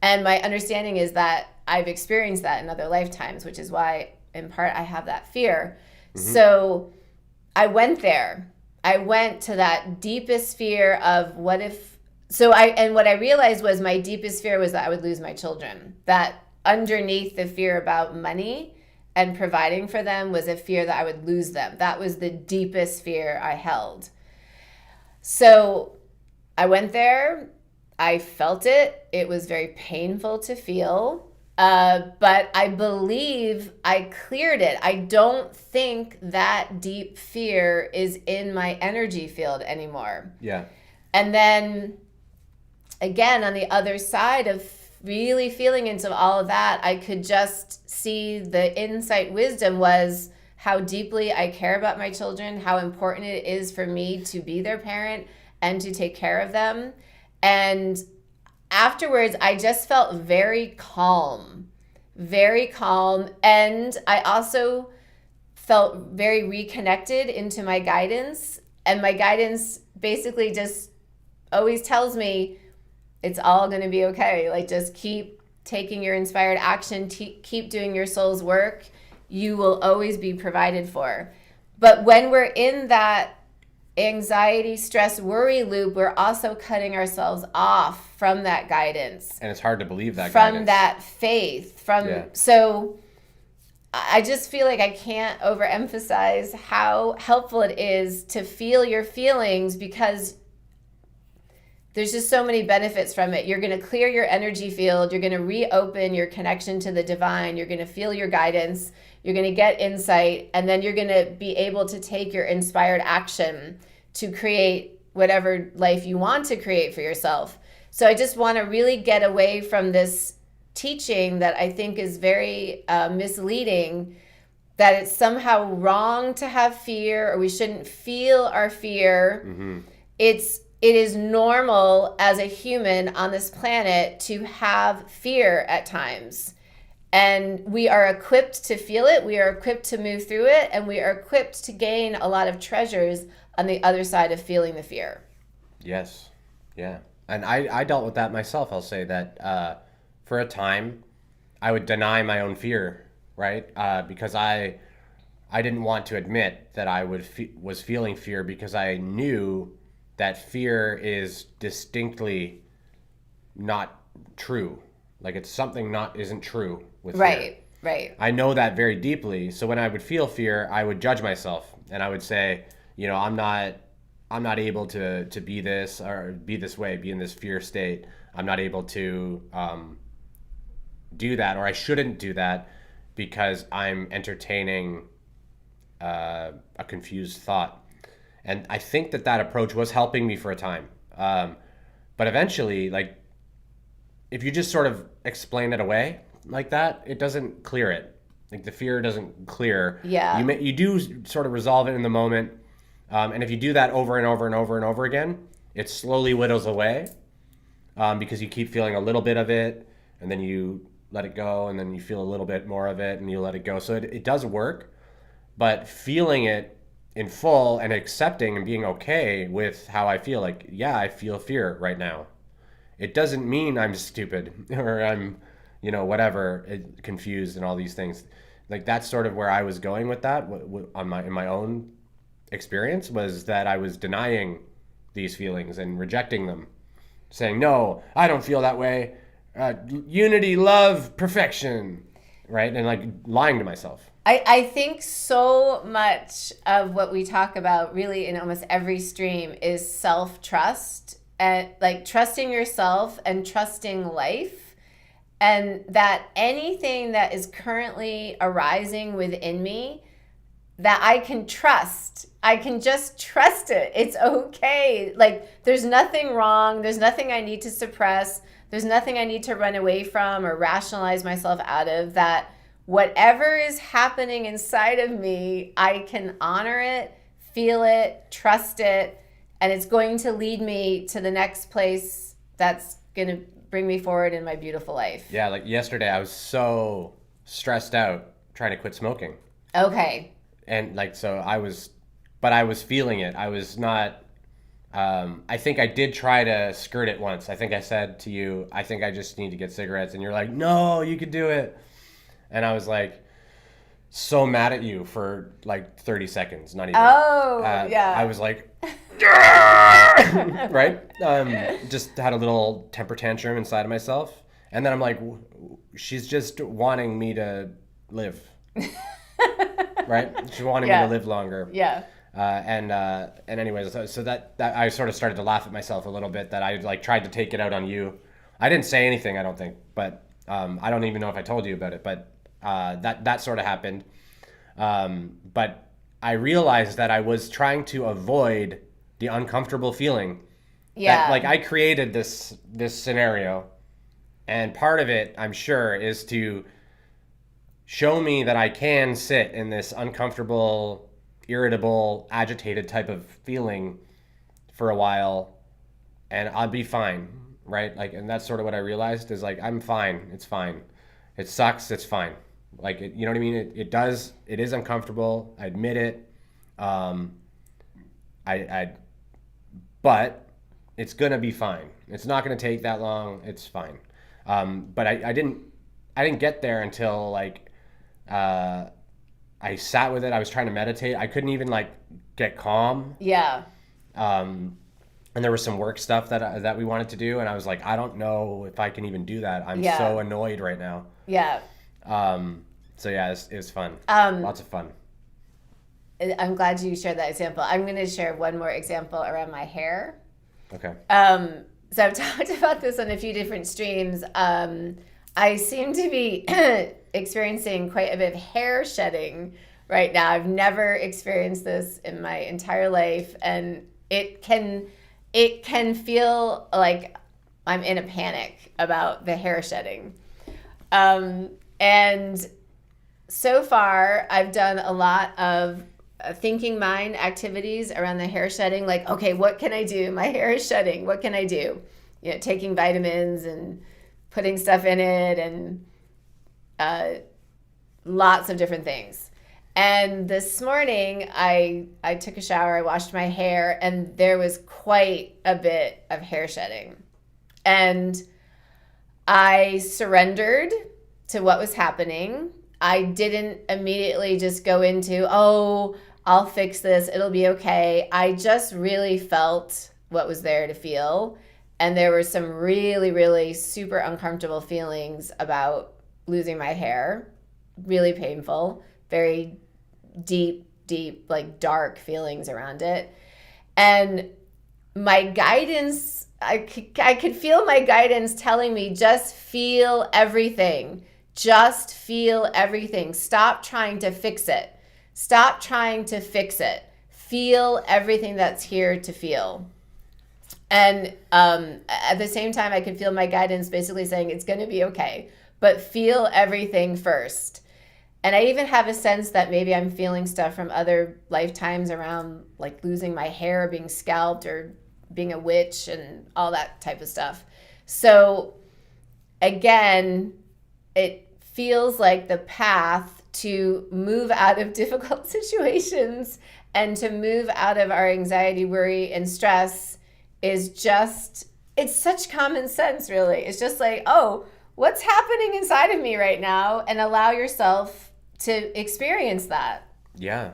And my understanding is that I've experienced that in other lifetimes, which is why in part I have that fear. So I went there. I went to that deepest fear of what if, and what I realized was my deepest fear was that I would lose my children. That underneath the fear about money and providing for them was a fear that I would lose them. That was the deepest fear I held. So I went there. I felt it. It was very painful to feel. But I believe I cleared it. I don't think that deep fear is in my energy field anymore. Yeah. And then again, on the other side of really feeling into all of that, I could just see the insight wisdom was how deeply I care about my children, how important it is for me to be their parent and to take care of them. And afterwards, I just felt very calm. And I also felt very reconnected into my guidance. And my guidance basically just always tells me it's all going to be okay. Like, just keep taking your inspired action, keep doing your soul's work. You will always be provided for. But when we're in that anxiety, stress, worry loop, we're also cutting ourselves off from that guidance. And it's hard to believe that from guidance. that faith. Yeah. So I just feel like I can't overemphasize how helpful it is to feel your feelings, because there's just so many benefits from it. You're going to clear your energy field. You're going to reopen your connection to the divine. You're going to feel your guidance. You're going to get insight. And then you're going to be able to take your inspired action to create whatever life you want to create for yourself. So I just want to really get away from this teaching that I think is very misleading, that it's somehow wrong to have fear or we shouldn't feel our fear. It is normal as a human on this planet to have fear at times. And we are equipped to feel it, we are equipped to move through it, and we are equipped to gain a lot of treasures on the other side of feeling the fear. Yes. Yeah. And I dealt with that myself. I'll say that for a time, I would deny my own fear, right? Because I didn't want to admit that I was feeling fear because I knew that fear is distinctly not true. Like it's something not isn't true with fear. Right. I know that very deeply. So when I would feel fear, I would judge myself and I would say, I'm not able to be this or be this way, be in this fear state. I'm not able to do that, or I shouldn't do that because I'm entertaining a confused thought. And I think that approach was helping me for a time. But eventually, like, if you just sort of explain it away like that, it doesn't clear it. Like the fear doesn't clear. Yeah. You do sort of resolve it in the moment. And if you do that over and over and over and over again, it slowly whittles away because you keep feeling a little bit of it and then you let it go and then you feel a little bit more of it and you let it go. So it does work, but feeling it in full and accepting and being okay with how I feel, like, yeah, I feel fear right now. It doesn't mean I'm stupid or I'm, whatever, confused and all these things. Like that's sort of where I was going with that in my own experience, was that I was denying these feelings and rejecting them, saying, no, I don't feel that way. Unity, love, perfection, right? And like lying to myself. I think so much of what we talk about really in almost every stream is self-trust and like trusting yourself and trusting life, and that anything that is currently arising within me, that I can trust. I can just trust it. It's okay. Like there's nothing wrong. There's nothing I need to suppress. There's nothing I need to run away from or rationalize myself out of. That whatever is happening inside of me, I can honor it, feel it, trust it, and it's going to lead me to the next place that's going to bring me forward in my beautiful life. Yeah, like yesterday I was so stressed out trying to quit smoking. Okay. And like, so I was feeling it. I was not, I think I did try to skirt it once. I think I said to you, I think I just need to get cigarettes. And you're like, no, you could do it. And I was like, so mad at you for like 30 seconds, not even. Oh, yeah. I was like, right? Just had a little temper tantrum inside of myself. And then I'm like, she's just wanting me to live. Right? She's wanting me to live longer. Yeah. And anyways, so that I sort of started to laugh at myself a little bit, that I like tried to take it out on you. I didn't say anything, I don't think, but I don't even know if I told you about it, but that sort of happened. But I realized that I was trying to avoid the uncomfortable feeling. Yeah. That, like, I created this scenario, and part of it, I'm sure, is to show me that I can sit in this uncomfortable, irritable, agitated type of feeling for a while and I'll be fine, right? Like, and that's sort of what I realized is like, I'm fine. It's fine. It sucks. It's fine. Like, you know what I mean? It is uncomfortable. I admit it. But it's going to be fine. It's not going to take that long. It's fine. But I didn't get there until like, I sat with it. I was trying to meditate. I couldn't even like get calm. Yeah. And there was some work stuff that we wanted to do, and I was like, I don't know if I can even do that. I'm so annoyed right now. Yeah. So yeah, it was fun. Lots of fun. I'm glad you shared that example. I'm going to share one more example around my hair. Okay. So I've talked about this on a few different streams. I seem to be experiencing quite a bit of hair shedding right now. I've never experienced this in my entire life, and it can feel like I'm in a panic about the hair shedding. And so far, I've done a lot of thinking mind activities around the hair shedding. Like, okay, what can I do? My hair is shedding. What can I do? You know, taking vitamins and putting stuff in it and lots of different things. And this morning, I took a shower, I washed my hair, and there was quite a bit of hair shedding. And I surrendered to what was happening. I didn't immediately just go into, oh, I'll fix this, it'll be okay. I just really felt what was there to feel. And there were some really, really super uncomfortable feelings about losing my hair. Really painful, very deep, like dark feelings around it. And my guidance, I could feel my guidance telling me, just feel everything. Just feel everything. Stop trying to fix it. Stop trying to fix it. Feel everything that's here to feel. And at the same time, I could feel my guidance basically saying it's going to be okay, but feel everything first. And I even have a sense that maybe I'm feeling stuff from other lifetimes around like losing my hair, being scalped, or being a witch and all that type of stuff. So again, it feels like the path to move out of difficult situations and to move out of our anxiety, worry, and stress is just, it's such common sense, really. It's just like, oh, what's happening inside of me right now? And allow yourself to experience that. Yeah.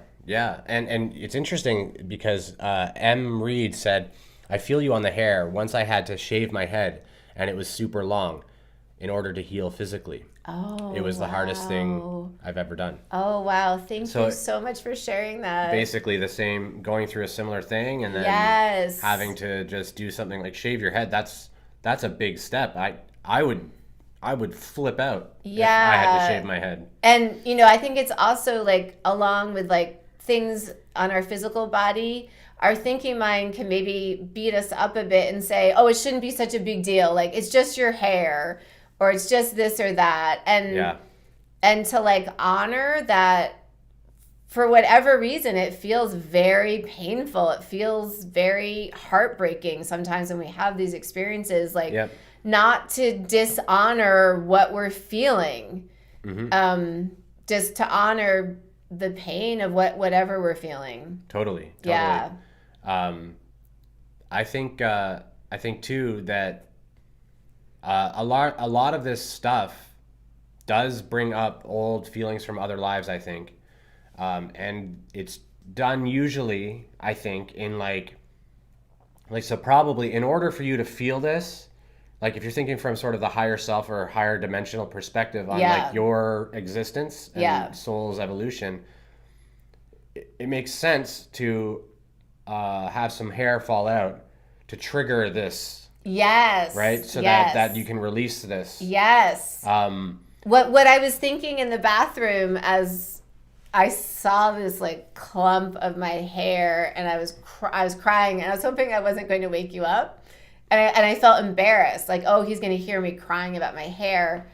And it's interesting because M. Reed said, I feel you on the hair. Once I had to shave my head and it was super long in order to heal physically. Oh, it was the hardest thing I've ever done. Oh, wow. Thank you so much for sharing that. Basically the same, going through a similar thing and then having to just do something like shave your head. That's a big step. I would flip out if I had to shave my head. And, I think it's also like along with like things on our physical body, our thinking mind can maybe beat us up a bit and say, oh, it shouldn't be such a big deal. Like, it's just your hair, or it's just this or that. And to like honor that for whatever reason, it feels very painful. It feels very heartbreaking sometimes when we have these experiences, like not to dishonor what we're feeling, just to honor the pain of whatever we're feeling. Totally. Yeah. I think too that a lot of this stuff does bring up old feelings from other lives, I think. And it's done usually, I think, in like so probably in order for you to feel this, like if you're thinking from sort of the higher self or higher dimensional perspective on like your existence and soul's evolution, it makes sense to have some hair fall out to trigger this. Yes. Right? So that you can release this. Yes. What I was thinking in the bathroom as I saw this like clump of my hair, and I was crying, and I was hoping I wasn't going to wake you up, and I felt embarrassed, like, oh, he's going to hear me crying about my hair.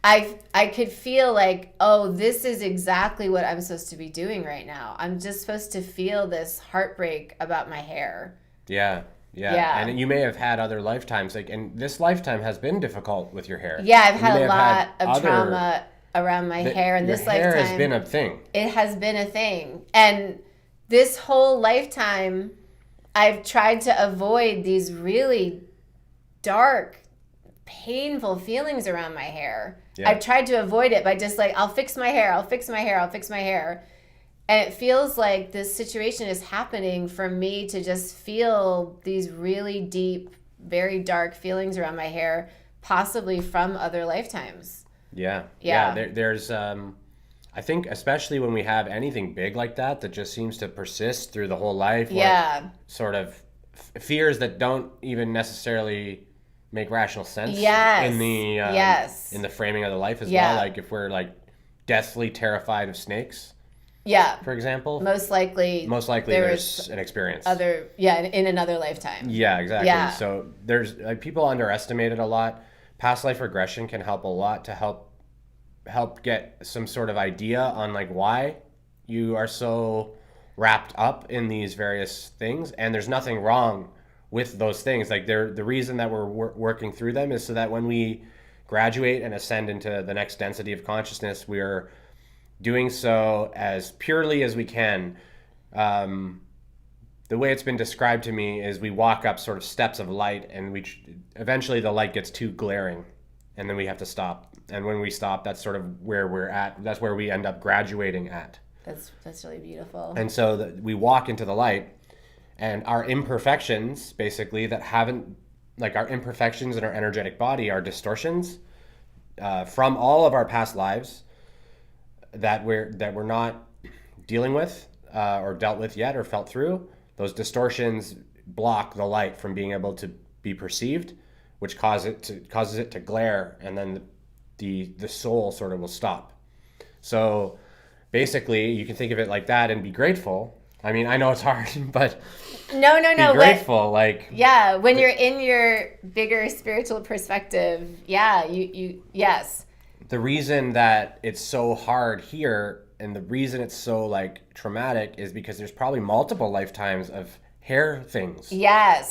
I could feel like, oh, this is exactly what I'm supposed to be doing right now. I'm just supposed to feel this heartbreak about my hair. Yeah. And you may have had other lifetimes, like, and this lifetime has been difficult with your hair. Yeah, I've had a lot of trauma around my hair in this lifetime. Your hair has been a thing. It has been a thing. And this whole lifetime, I've tried to avoid these really dark, painful feelings around my hair. Yeah. I've tried to avoid it by just like, I'll fix my hair. And it feels like this situation is happening for me to just feel these really deep, very dark feelings around my hair, possibly from other lifetimes. Yeah. There's, I think, especially when we have anything big like that just seems to persist through the whole life. Yeah. Sort of fears that don't even necessarily make rational sense. Yes. In the framing of the life as well. Like if we're like deathly terrified of snakes. Yeah. For example. Most likely there's an experience. In another lifetime. Yeah, exactly. Yeah. So there's people underestimate it a lot. Past life regression can help a lot to help get some sort of idea on like why you are so wrapped up in these various things, and there's nothing wrong with those things. Like the reason that we're working through them is so that when we graduate and ascend into the next density of consciousness, we're doing so as purely as we can, the way it's been described to me is we walk up sort of steps of light, and eventually the light gets too glaring, and then we have to stop. And when we stop, that's sort of where we're at. That's where we end up graduating at. That's really beautiful. And so we walk into the light, and our imperfections, basically, our imperfections in our energetic body, our distortions from all of our past lives that we're not dealing with or dealt with yet or felt through. Those distortions block the light from being able to be perceived, which causes it to glare, and then the soul sort of will stop. So basically, you can think of it like that and be grateful. I mean, I know it's hard, but no. Be grateful, when you're in your bigger spiritual perspective, you yes. The reason that it's so hard here, and the reason it's so traumatic, is because there's probably multiple lifetimes of hair things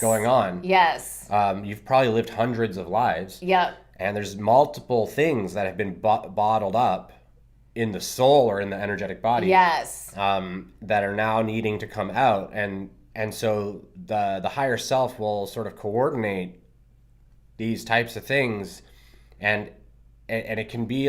going on. Yes. You've probably lived hundreds of lives. Yep. And there's multiple things that have been bottled up in the soul or in the energetic body. Yes. That are now needing to come out. And so the higher self will sort of coordinate these types of things, and it can be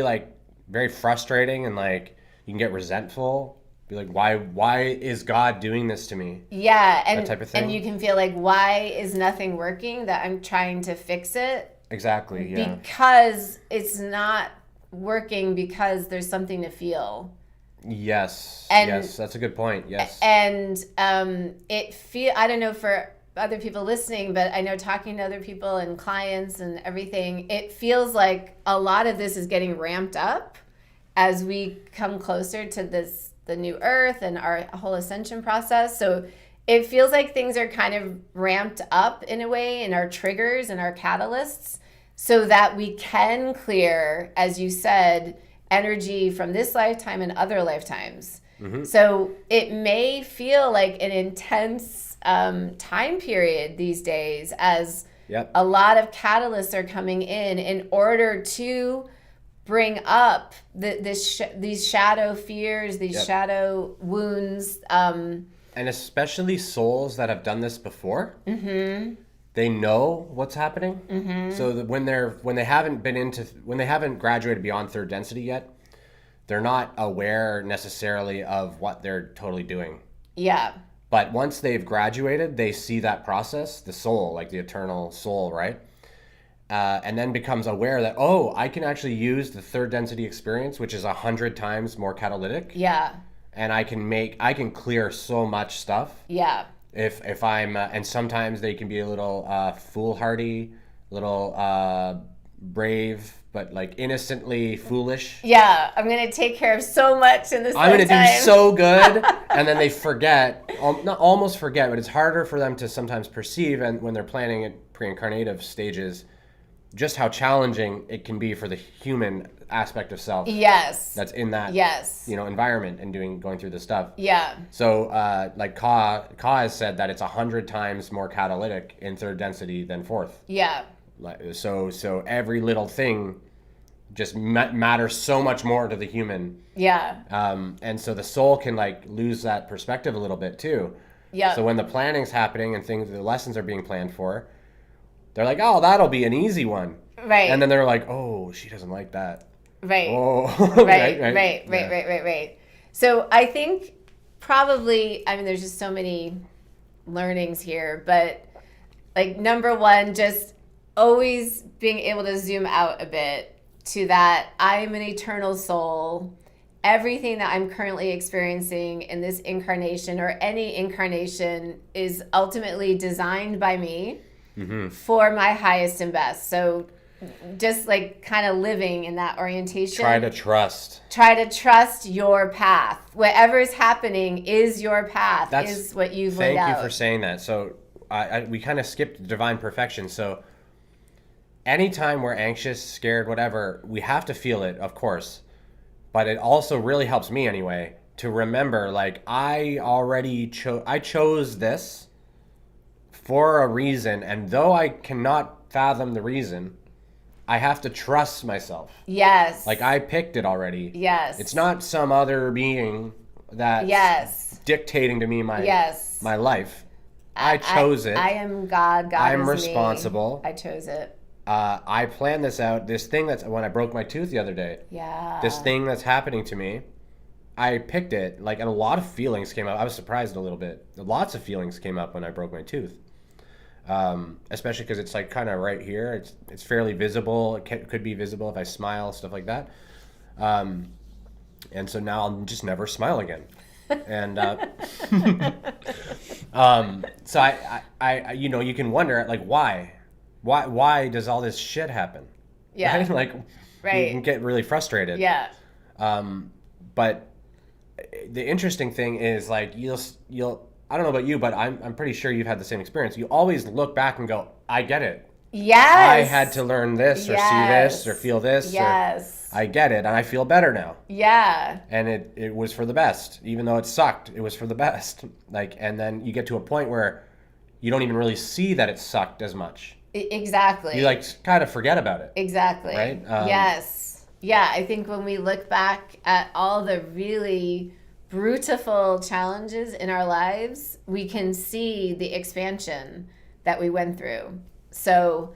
very frustrating, and you can get resentful, be like, why is God doing this to me? Yeah, and that type of thing. And you can feel like, why is nothing working, that I'm trying to fix it? Exactly, yeah. Because it's not working, because there's something to feel. Yes, yes, that's a good point, yes. And I don't know for other people listening, but I know talking to other people and clients and everything, it feels like a lot of this is getting ramped up as we come closer to the new earth and our whole ascension process. So it feels like things are kind of ramped up in a way, in our triggers and our catalysts, so that we can clear, as you said, energy from this lifetime and other lifetimes. Mm-hmm. So it may feel like an intense time period these days, as a lot of catalysts are coming in order to bring up these shadow fears, these shadow wounds. And especially souls that have done this before. Mm-hmm. They know what's happening. Mm-hmm. So that when they haven't graduated beyond third density yet, they're not aware necessarily of what they're totally doing. Yeah. But once they've graduated, they see that process, the soul, like the eternal soul, right? And then becomes aware that, I can actually use the third density experience, which is 100 times more catalytic. Yeah. And I can clear so much stuff. Yeah. If I'm, and sometimes they can be a little foolhardy, little brave, but innocently foolish. Yeah, I'm going to take care of so much in this I'm going to do so good. And then they forget, not almost forget, but it's harder for them to sometimes perceive, and when they're planning at pre-incarnative stages, just how challenging it can be for the human aspect of self. Yes. That's in that environment and going through this stuff. Yeah. So Ka has said that it's 100 times more catalytic in third density than fourth. Yeah. So every little thing just matters so much more to the human. Yeah. And so the soul can lose that perspective a little bit too. Yeah. So when the planning's happening and the lessons are being planned for, they're like, that'll be an easy one. Right. And then they're like, she doesn't like that. Right. Oh. Right. So I think probably, there's just so many learnings here, but number one, just always being able to zoom out a bit to that I'm an eternal soul. Everything that I'm currently experiencing in this incarnation or any incarnation is ultimately designed by me for my highest and best. So just kind of living in that orientation. Try to trust your path. Whatever is happening is your path, is what you've laid out. Thank you for saying that. So we kind of skipped divine perfection. So anytime we're anxious, scared, whatever, we have to feel it, of course. But it also really helps me anyway to remember, I chose this for a reason, and though I cannot fathom the reason, I have to trust myself. Yes. I picked it already. Yes. It's not some other being that's dictating to me my life. I chose it. I am God. God I'm is responsible. me. I chose it. I planned this out. This thing that's when I broke my tooth the other day. Yeah. This thing that's happening to me. I picked it, like, and a lot of feelings came up. I was surprised a little bit. Lots of feelings came up when I broke my tooth, especially because it's like kind of right here. It's fairly visible. It could be visible if I smile, stuff like that. And so now I'll just never smile again. And so I you can wonder, like, why does all this shit happen? Yeah. Right? Like, you can get really frustrated. Yeah. But the interesting thing is, like, you'll I don't know about you, but I'm pretty sure you've had the same experience. You always look back and go, I get it. Yes. I had to learn this or see this or feel this. Yes. Or I get it, and I feel better now. Yeah. And it was for the best. Even though it sucked, it was for the best. Like, and then you get to a point where you don't even really see that it sucked as much. Exactly. You, like, kind of forget about it. Exactly. Right? Yes. Yeah, I think when we look back at all the really brutal challenges in our lives, we can see the expansion that we went through. So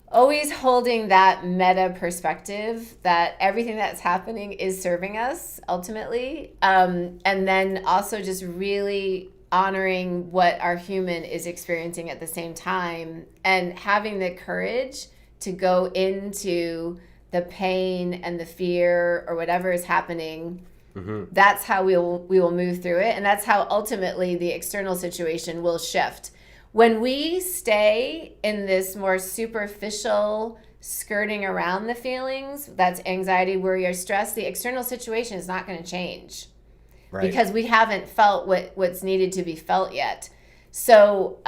always holding that meta perspective that everything that's happening is serving us ultimately. And then also just really honoring what our human is experiencing at the same time and having the courage to go into the pain and the fear or whatever is happening. Mm-hmm. That's how we will move through it. And that's how ultimately the external situation will shift. When we stay in this more superficial skirting around the feelings, that's anxiety, worry, or stress, the external situation is not going to change. Right. Because we haven't felt what's needed to be felt yet. So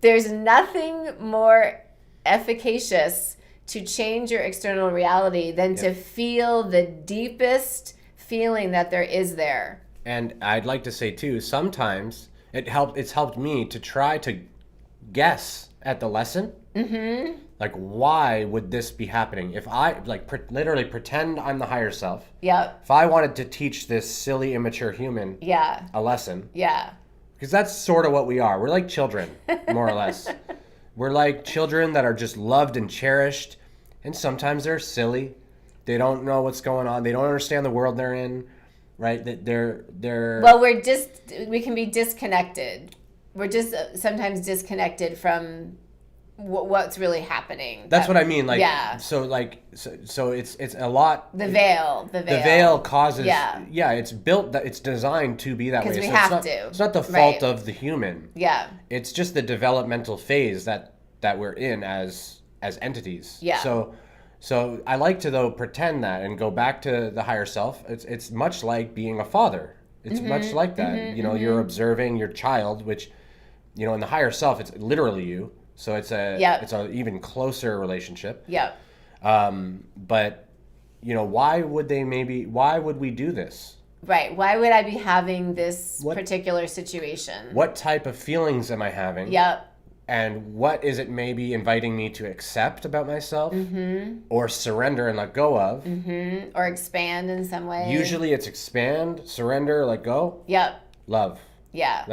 there's nothing more efficacious to change your external reality than to feel the deepest feeling that there is there. And I'd like to say too, sometimes it's helped me to try to guess at the lesson. Mm-hmm. Like, why would this be happening? If I literally pretend I'm the higher self. Yep. If I wanted to teach this silly, immature human a lesson. Yeah. Because that's sort of what we are. We're like children, more or less. We're like children that are just loved and cherished, and sometimes they're silly. They don't know what's going on. They don't understand the world they're in, right? That they're. Well, we can be disconnected. We're just sometimes disconnected from what's really happening. That's what I mean. Like, so it's a lot. The veil. The veil causes. Yeah. It's built. It's designed to be that way. Because we have to. It's not the fault of the human. Yeah. It's just the developmental phase that we're in as entities. Yeah. So I like to, though, pretend that and go back to the higher self. It's much like being a father. It's much like that. Mm-hmm, you're observing your child, which, in the higher self, it's literally you. So it's a even closer relationship. Yep. But, why would we do this? Right. Why would I be having this particular situation? What type of feelings am I having? Yep. And what is it maybe inviting me to accept about myself or surrender and let go of? Mm-hmm. Or expand in some way. Usually it's expand, surrender, let go. Yep. Love. Yeah.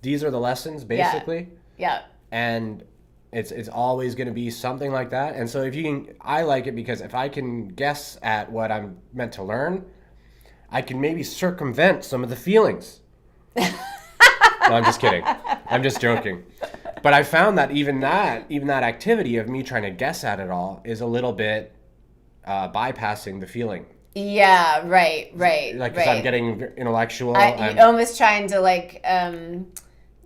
These are the lessons, basically. Yeah. And it's always going to be something like that. And so I like it because if I can guess at what I'm meant to learn, I can maybe circumvent some of the feelings. No, I'm just kidding. I'm just joking. But I found that even that activity of me trying to guess at it all is a little bit bypassing the feeling. Yeah, right. Like, because I'm getting intellectual. I'm almost trying to,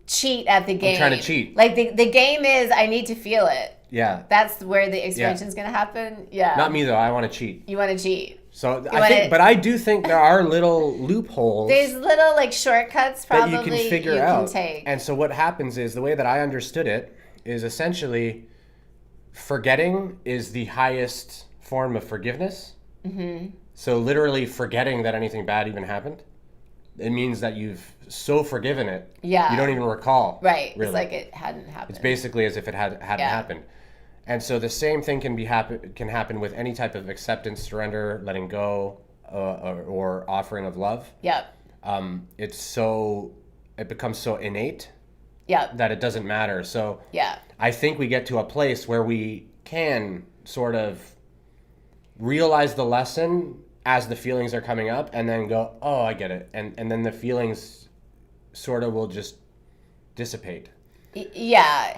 cheat at the game. I'm trying to cheat. Like, the game is, I need to feel it. Yeah. That's where the expansion's going to happen. Yeah. Not me, though. I want to cheat. You want to cheat. So but I do think there are little loopholes. There's little shortcuts probably that you can figure out. Take. And so what happens is, the way that I understood it is essentially forgetting is the highest form of forgiveness. Mm-hmm. So literally forgetting that anything bad even happened. It means that you've so forgiven it. Yeah. You don't even recall. Right. Really. It's like it hadn't happened. It's basically as if it hadn't happened. And so the same thing can happen with any type of acceptance, surrender, letting go, or offering of love. Yep. It becomes so innate Yeah. that it doesn't matter. So Yeah. I think we get to a place where we can sort of realize the lesson as the feelings are coming up and then go, oh, I get it. And then the feelings sort of will just dissipate. Yeah.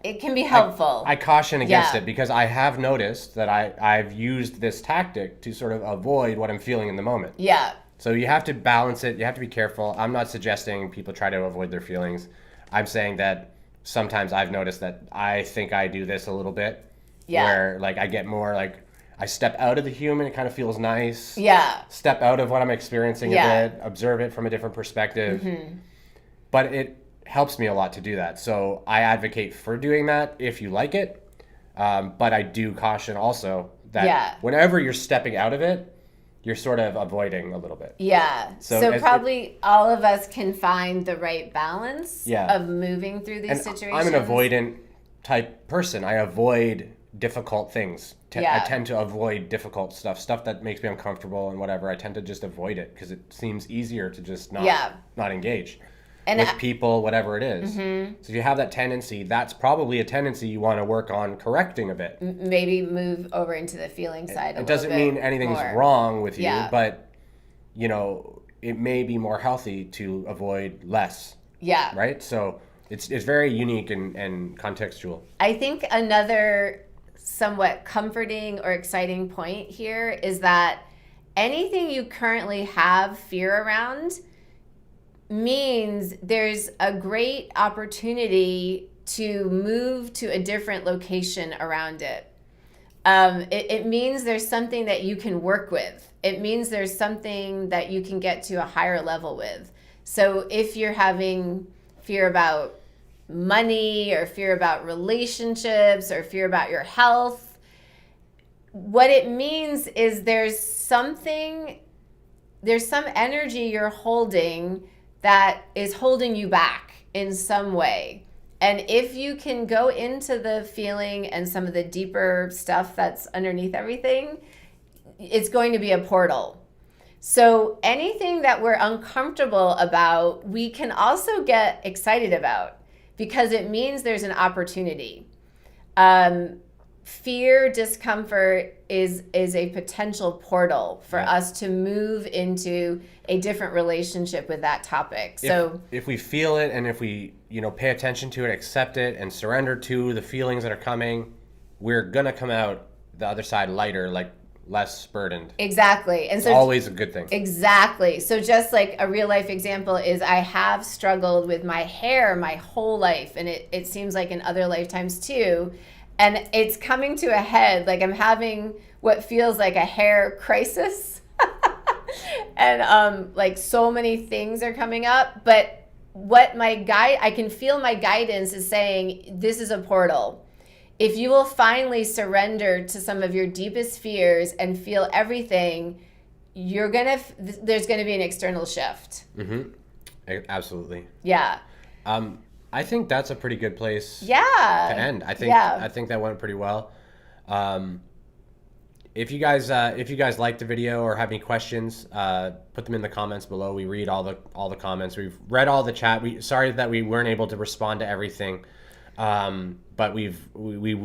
It can be helpful. I caution against Yeah. it because I have noticed that I've used this tactic to sort of avoid what I'm feeling in the moment. Yeah. So you have to balance it. You have to be careful. I'm not suggesting people try to avoid their feelings. I'm saying that sometimes I've noticed that I think I do this a little bit. Yeah. Where like I get more like I step out of the human. It kind of feels nice. Yeah. Step out of what I'm experiencing Yeah. a bit. Observe it from a different perspective. But it helps me a lot to do that. So I advocate for doing that if you like it. But I do caution also that whenever you're stepping out of it, you're sort of avoiding a little bit. Yeah. So probably all of us can find the right balance of moving through these situations. I'm an avoidant type person. I avoid difficult things. I tend to avoid difficult stuff that makes me uncomfortable and whatever. I tend to just avoid it because it seems easier to just not engage. And with people, whatever it is. So if you have that tendency, that's probably a tendency you want to work on correcting a bit. Maybe move over into the feeling side a little bit. It doesn't mean anything's wrong with you, but, you know, it may be more healthy to avoid less. Yeah. Right? So it's very unique and contextual. I think another somewhat comforting or exciting point here is that anything you currently have fear around means there's a great opportunity to move to a different location around it. It means there's something that you can work with. It means there's something that you can get to a higher level with. So if you're having fear about money or fear about relationships or fear about your health, what it means is there's some energy you're holding that is holding you back in some way. And if you can go into the feeling and some of the deeper stuff that's underneath everything, it's going to be a portal. So anything that we're uncomfortable about, we can also get excited about because it means there's an opportunity. Fear, discomfort is a potential portal for us to move into a different relationship with that topic. So if we feel it and if we, pay attention to it, accept it and surrender to the feelings that are coming, we're going to come out the other side lighter, like less burdened. Exactly. And so it's always a good thing. Exactly. So just like a real life example is I have struggled with my hair my whole life, and it seems like in other lifetimes too. And it's coming to a head, like I'm having what feels like a hair crisis. And like so many things are coming up. But what I can feel my guidance is saying, this is a portal. If you will finally surrender to some of your deepest fears and feel everything, there's gonna be an external shift. Mm-hmm. Absolutely. Yeah. I think that's a pretty good place to end. I think that went pretty well. If you guys like the video or have any questions, put them in the comments below. We read all the comments. We've read all the chat. Sorry that we weren't able to respond to everything, but we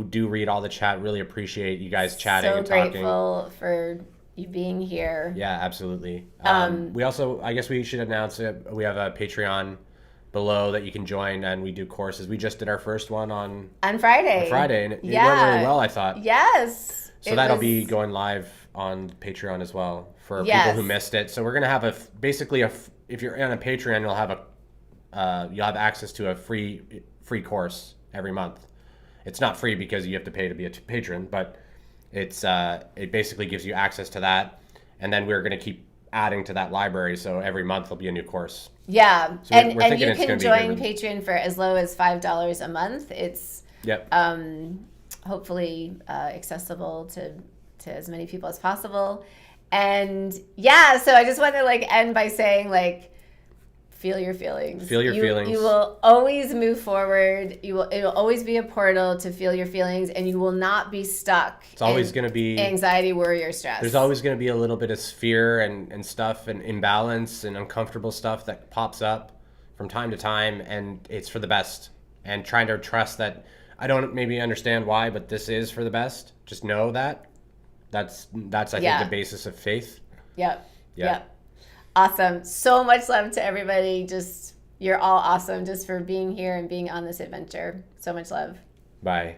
do read all the chat. Really appreciate you guys chatting and talking. So grateful for you being here. Yeah, absolutely. We also, I guess we should announce it. We have a Patreon below that you can join, and we do courses. We just did our first one on Friday. And it went really well, I thought. Yes. So that'll be going live on Patreon as well for people who missed it. So we're gonna have if you're on a Patreon, you'll have access to a free course every month. It's not free because you have to pay to be a patron, but it basically gives you access to that, and then we're gonna keep adding to that library. So every month there'll be a new course. Yeah, so and you can join Patreon for as low as $5 a month. It's hopefully accessible to as many people as possible. And so I just want to end by saying feel your feelings. Feel your feelings. You will always move forward. It will always be a portal to feel your feelings, and you will not be stuck. It's always going to be anxiety, worry, or stress. There's always going to be a little bit of fear and stuff and imbalance and uncomfortable stuff that pops up. from time to time, and it's for the best. And trying to trust that I don't maybe understand why, but this is for the best. Just know that. That's I think the basis of faith. Yep. Yeah. Yep. Awesome. So much love to everybody. Just you're all awesome just for being here and being on this adventure. So much love. Bye.